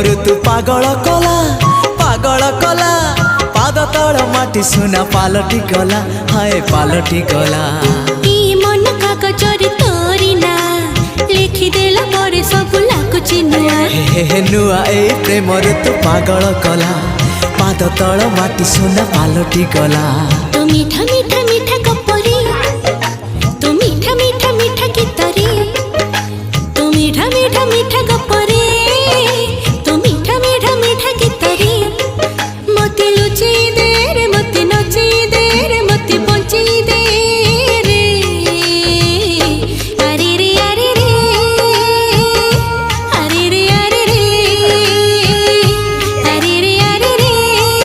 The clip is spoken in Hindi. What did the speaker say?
ऋतु पागल कला पागल कला पाद तल माटी सुना पालटी गला हाय पालटी गला मन कागजरे तोरी ना लिखिदेला पर सब लाଗୁଛି नुआ हे नुआ ए प्रेम ऋतु पागल कला पाद तल माटी सुना पालटी गला तो मीठा मीठा मीठा